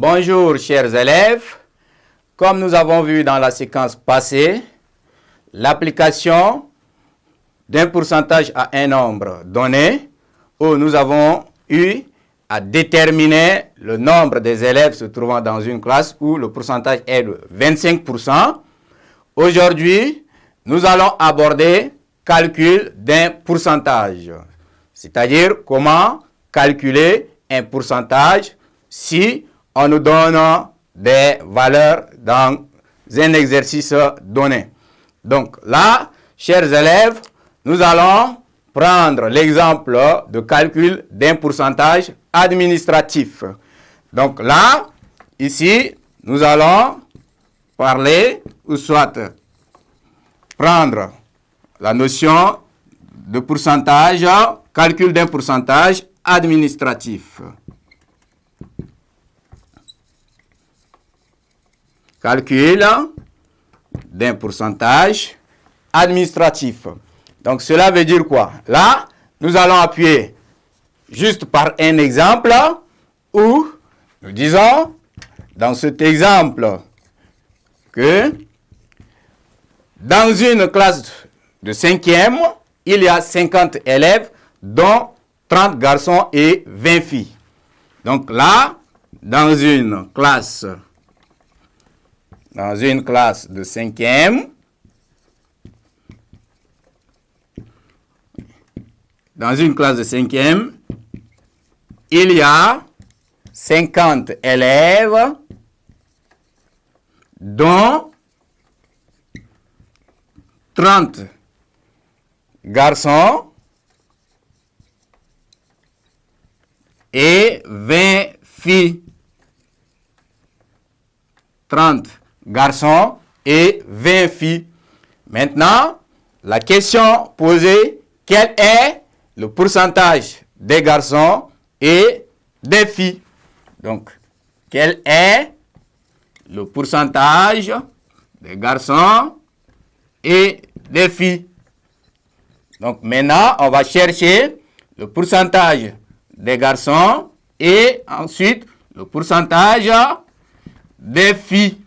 Bonjour chers élèves, comme nous avons vu dans la séquence passée, l'application d'un pourcentage à un nombre donné où nous avons eu à déterminer le nombre des élèves se trouvant dans une classe où le pourcentage est de 25%. Aujourd'hui, nous allons aborder calcul d'un pourcentage, c'est-à-dire comment calculer un pourcentage si on nous donne des valeurs dans un exercice donné. Donc là, chers élèves, nous allons prendre l'exemple de calcul d'un pourcentage administratif. Donc là, ici, nous allons parler ou soit prendre la notion de pourcentage, calcul d'un pourcentage administratif. Calcul d'un pourcentage administratif. Donc, cela veut dire quoi? Là, nous allons appuyer juste par un exemple où nous disons, dans cet exemple, que dans une classe de 5e, il y a 50 élèves, dont 30 garçons et 20 filles. Donc là, dans une classe de 5e, il y a 50 élèves, dont 30 garçons et 20 filles. 30 garçons et 20 filles. Maintenant, la question posée, quel est le pourcentage des garçons et des filles? Donc, quel est le pourcentage des garçons et des filles? Donc, maintenant, on va chercher le pourcentage des garçons et ensuite le pourcentage des filles.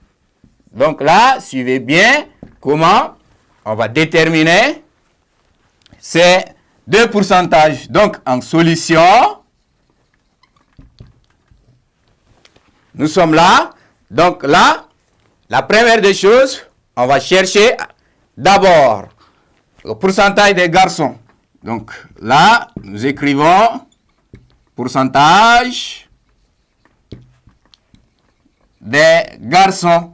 Donc là, suivez bien comment on va déterminer ces deux pourcentages. Donc, en solution, nous sommes là. Donc là, la première des choses, on va chercher d'abord le pourcentage des garçons. Donc là, nous écrivons pourcentage des garçons.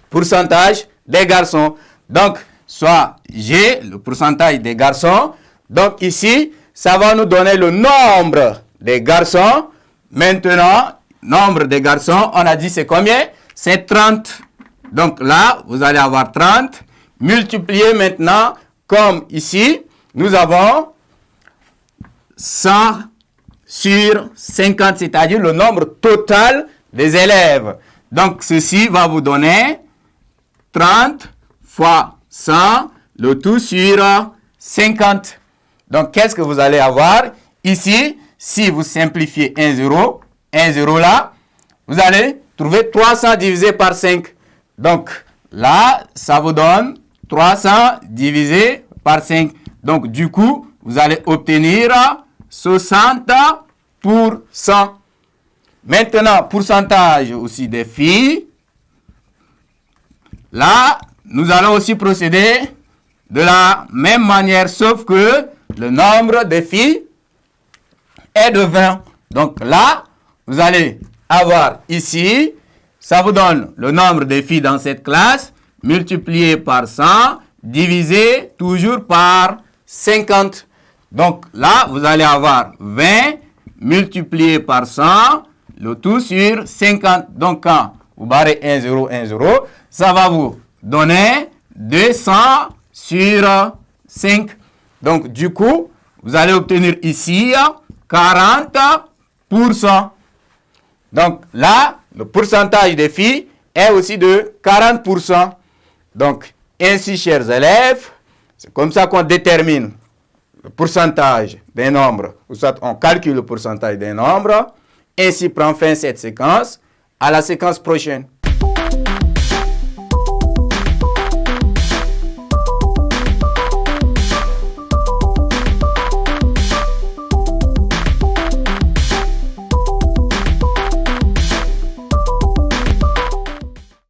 Pourcentage des garçons. Donc, soit G, le pourcentage des garçons. Donc ici, ça va nous donner le nombre des garçons. Maintenant, nombre des garçons, on a dit c'est combien? C'est 30. Donc là, vous allez avoir 30. Multiplié maintenant, comme ici, nous avons 100 sur 50, c'est-à-dire le nombre total des élèves. Donc ceci va vous donner 30 fois 100, le tout sur 50. Donc, qu'est-ce que vous allez avoir? Ici, si vous simplifiez 1 0 là, vous allez trouver 300 divisé par 5. Donc, là, ça vous donne 300 divisé par 5. Donc, du coup, vous allez obtenir 60%. Maintenant, pourcentage aussi des filles. Là, nous allons aussi procéder de la même manière, sauf que le nombre de filles est de 20. Donc là, vous allez avoir ici, ça vous donne le nombre de filles dans cette classe, multiplié par 100, divisé toujours par 50. Donc là, vous allez avoir 20 multiplié par 100, le tout sur 50. Donc quand vous barrez 1 0, ça va vous donner 200 sur 5. Donc, du coup, vous allez obtenir ici 40%. Donc, là, le pourcentage des filles est aussi de 40%. Donc, ainsi, chers élèves, c'est comme ça qu'on détermine le pourcentage d'un nombre, ou soit on calcule le pourcentage d'un nombre. Ainsi prend fin cette séquence. À la séquence prochaine.